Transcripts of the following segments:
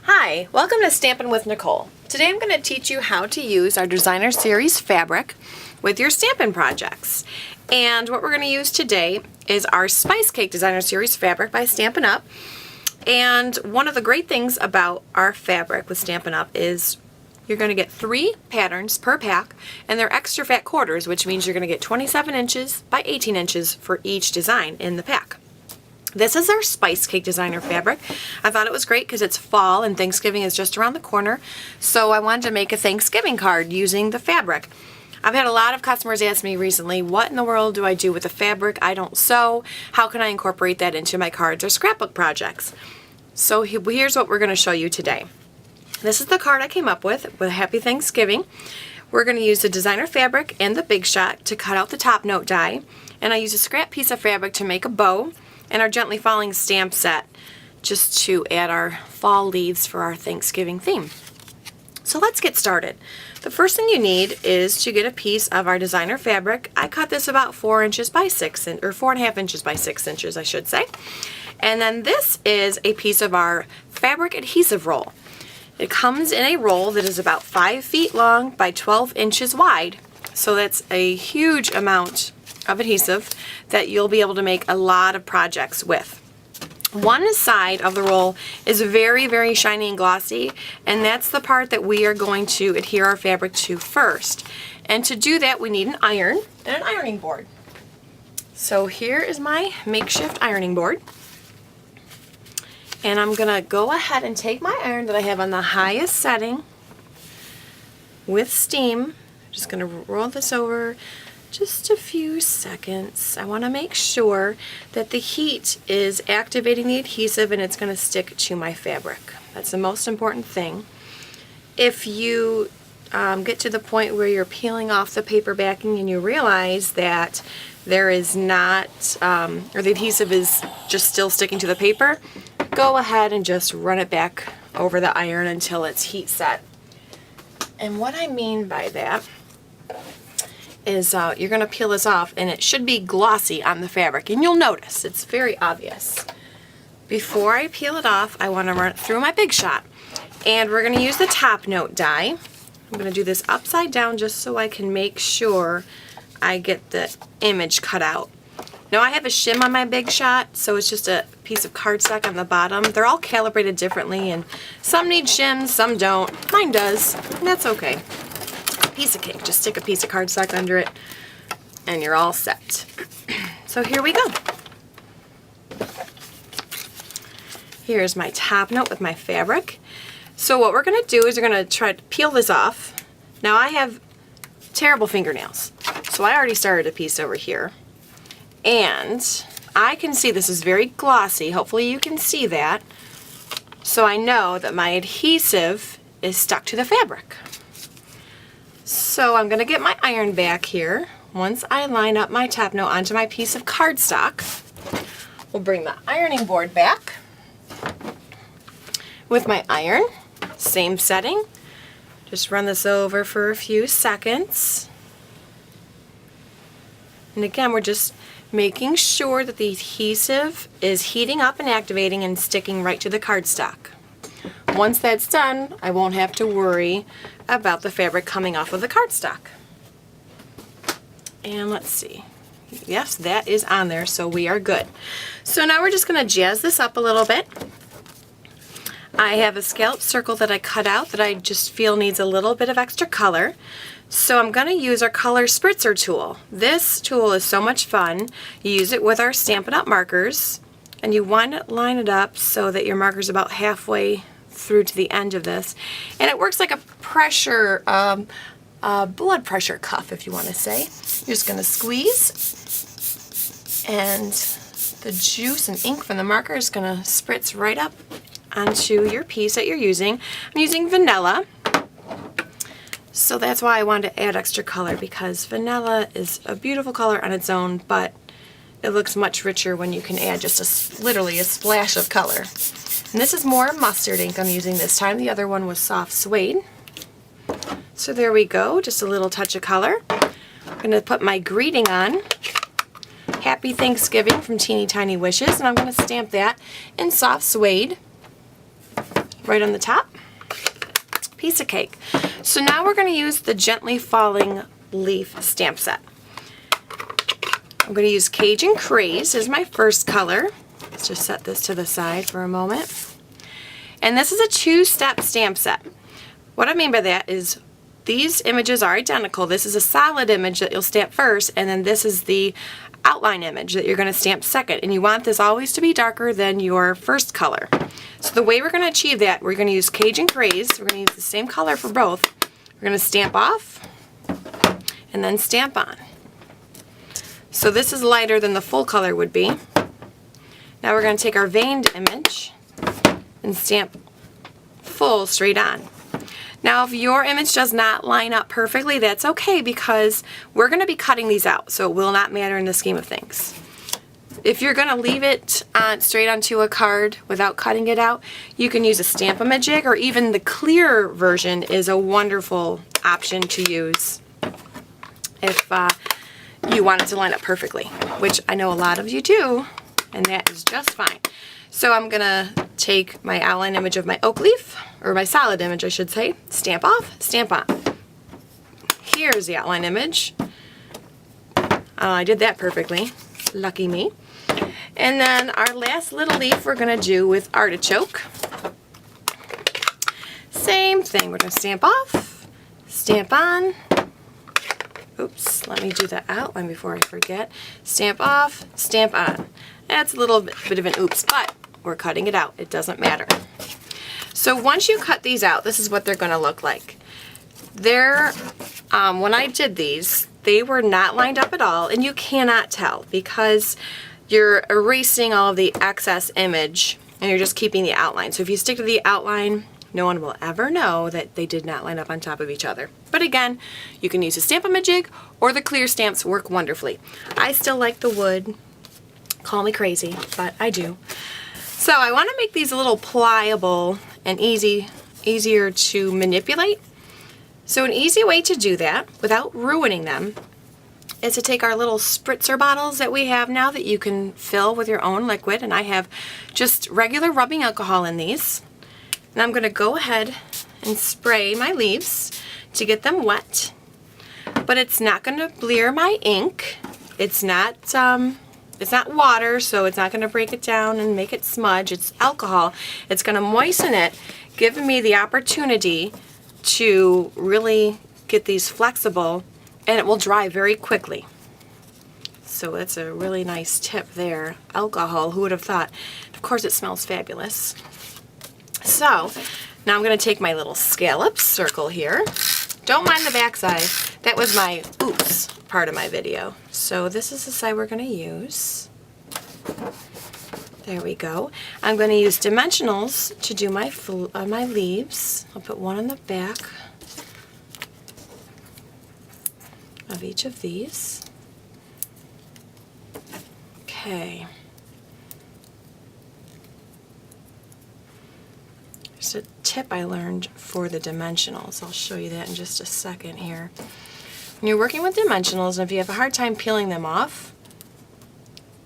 Hi, welcome to Stampin' with Nicole. Today I'm going to teach you how to use our Designer Series fabric with your Stampin' projects. And what we're going to use today is our Spice Cake Designer Series fabric by Stampin' Up. And one of the great things about our fabric with Stampin' Up is you're going to get 3 patterns per pack, and they're extra fat quarters, which means you're going to get 27 inches by 18 inches for each design in the pack. This is our Spice Cake Designer fabric. I thought it was great because it's fall and Thanksgiving is just around the corner, so I wanted to make a Thanksgiving card using the fabric. I've had a lot of customers ask me recently, what in the world do I do with the fabric? I don't sew. How can I incorporate that into my cards or scrapbook projects? So here's what we're going to show you today. This is the card I came up with Happy Thanksgiving. We're going to use the designer fabric and the Big Shot to cut out the top note die, and I use a scrap piece of fabric to make a bow, and our gently falling stamp set just to add our fall leaves for our Thanksgiving theme. So let's get started. The first thing you need is to get a piece of our designer fabric. I cut this about 4 inches by 6 or 4.5 inches by 6 inches, I should say. And then this is a piece of our fabric adhesive roll. It comes in a roll that is about 5 feet long by 12 inches wide. So that's a huge amount of adhesive that you'll be able to make a lot of projects with. One side of the roll is very, very shiny and glossy, and that's the part that we are going to adhere our fabric to first. And to do that, we need an iron and an ironing board. So here is my makeshift ironing board. And I'm going to go ahead and take my iron that I have on the highest setting with steam. I'm just going to roll this over just a few seconds. I want to make sure that the heat is activating the adhesive and it's going to stick to my fabric. That's the most important thing. If you get to the point where you're peeling off the paper backing and you realize that there is not, or the adhesive is just still sticking to the paper, go ahead and just run it back over the iron until it's heat set. And what I mean by that is you're going to peel this off and it should be glossy on the fabric, and you'll notice it's very obvious. Before I peel it off, I want to run it through my Big Shot, and we're going to use the top note die. I'm going to do this upside down just so I can make sure I get the image cut out. Now I have a shim on my Big Shot, so it's just a piece of cardstock on the bottom. They're all calibrated differently, and some need shims, some don't. Mine does, and that's okay. Piece of cake. Just stick a piece of cardstock under it and you're all set. So here we go. Here's my top note with my fabric. So what we're going to do is we're going to try to peel this off. Now I have terrible fingernails, so I already started a piece over here. And I can see this is very glossy. Hopefully you can see that. So I know that my adhesive is stuck to the fabric. So I'm going to get my iron back here. Once I line up my top note onto my piece of cardstock, we'll bring the ironing board back with my iron. Same setting. Just run this over for a few seconds. And again, we're just making sure that the adhesive is heating up and activating and sticking right to the cardstock. Once that's done, I won't have to worry about the fabric coming off of the cardstock. And let's see. Yes, that is on there, so we are good. So now we're just going to jazz this up a little bit. I have a scallop circle that I cut out that I just feel needs a little bit of extra color. So I'm going to use our color spritzer tool. This tool is so much fun. You use it with our Stampin' Up markers, and you want to line it up so that your marker's about halfway through to the end of this, and it works like a pressure, blood pressure cuff, if you want to say. You're just going to squeeze, and the juice and ink from the marker is going to spritz right up onto your piece that you're using. I'm using vanilla, so that's why I wanted to add extra color, because vanilla is a beautiful color on its own, but it looks much richer when you can add just literally a splash of color. And this is more mustard ink I'm using this time. The other one was soft suede. So there we go, just a little touch of color. I'm going to put my greeting on. Happy Thanksgiving from Teeny Tiny Wishes, and I'm going to stamp that in soft suede. right on the top. Piece of cake. So now we're going to use the Gently Falling Leaf stamp set. I'm going to use Cajun Craze as my first color. Let's just set this to the side for a moment. And this is a 2-step stamp set. What I mean by that is these images are identical. This is a solid image that you'll stamp first, and then this is the outline image that you're going to stamp second. And you want this always to be darker than your first color. So the way we're going to achieve that, we're going to use Cajun Craze. We're going to use the same color for both. We're going to stamp off and then stamp on. So this is lighter than the full color would be. Now we're going to take our veined image and stamp full straight on. Now if your image does not line up perfectly, that's okay, because we're going to be cutting these out, so it will not matter in the scheme of things. If you're going to leave it straight onto a card without cutting it out, you can use a Stamp-A-Majig, or even the clear version is a wonderful option to use if you want it to line up perfectly, which I know a lot of you do, and that is just fine. So I'm going to take my outline image of my oak leaf, or my solid image I should say, stamp off, stamp on. Here's the outline image. I did that perfectly. Lucky me. And then our last little leaf we're going to do with artichoke. Same thing. We're going to stamp off, stamp on. Oops, let me do the outline before I forget. Stamp off, stamp on. That's a little bit of an oops, but we're cutting it out. It doesn't matter. So once you cut these out, this is what they're going to look like. When I did these, they were not lined up at all, and you cannot tell because you're erasing all of the excess image and you're just keeping the outline. So if you stick to the outline, no one will ever know that they did not line up on top of each other. But again, you can use a Stamp-A-Majig, or the clear stamps work wonderfully. I still like the wood. Call me crazy, but I do. So I want to make these a little pliable and easier to manipulate. So an easy way to do that without ruining them is to take our little spritzer bottles that we have now that you can fill with your own liquid, and I have just regular rubbing alcohol in these. And I'm going to go ahead and spray my leaves to get them wet, but it's not going to blear my ink. It's not water, so it's not going to break it down and make it smudge. It's alcohol. It's going to moisten it, giving me the opportunity to really get these flexible, and it will dry very quickly. So that's a really nice tip there. Alcohol, who would have thought? Of course it smells fabulous. So now I'm going to take my little scallop circle here. Don't mind the backside. That was my oops part of my video. So this is the side we're going to use. There we go. I'm going to use dimensionals to do my leaves. I'll put one on the back of each of these. Okay. There's a tip I learned for the dimensionals. I'll show you that in just a second here. When you're working with dimensionals, and if you have a hard time peeling them off,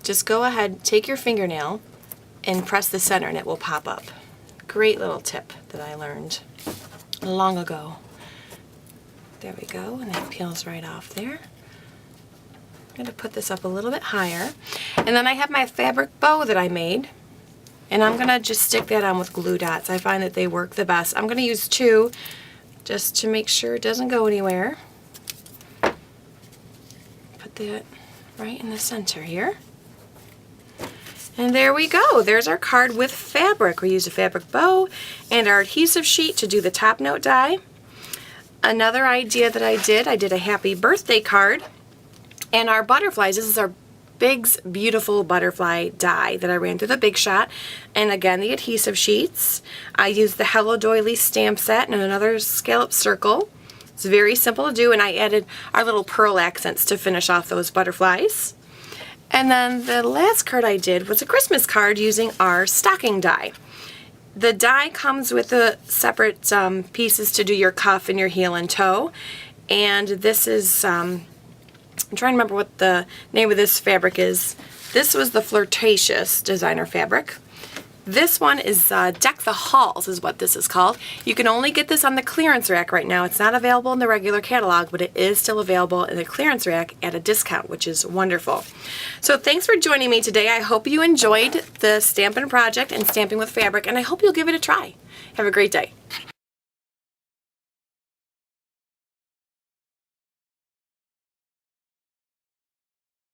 just go ahead, take your fingernail, and press the center and it will pop up. Great little tip that I learned long ago. There we go, and that peels right off there. I'm going to put this up a little bit higher. And then I have my fabric bow that I made, and I'm going to just stick that on with glue dots. I find that they work the best. I'm going to use 2 just to make sure it doesn't go anywhere. Put that right in the center here. And there we go. There's our card with fabric. We used a fabric bow and our adhesive sheet to do the top note die. Another idea that I did a happy birthday card. And our butterflies, this is our Big's Beautiful Butterfly die that I ran through the Big Shot. And again, the adhesive sheets. I used the Hello Doily stamp set and another scallop circle. It's very simple to do, and I added our little pearl accents to finish off those butterflies. And then the last card I did was a Christmas card using our stocking die. The die comes with the separate pieces to do your cuff and your heel and toe. And this is, I'm trying to remember what the name of this fabric is. This was the Flirtatious designer fabric. This one is Deck the Halls is what this is called. You can only get this on the clearance rack right now. It's not available in the regular catalog, but it is still available in the clearance rack at a discount, which is wonderful. So thanks for joining me today. I hope you enjoyed the Stampin' Project and stamping with fabric, and I hope you'll give it a try. Have a great day.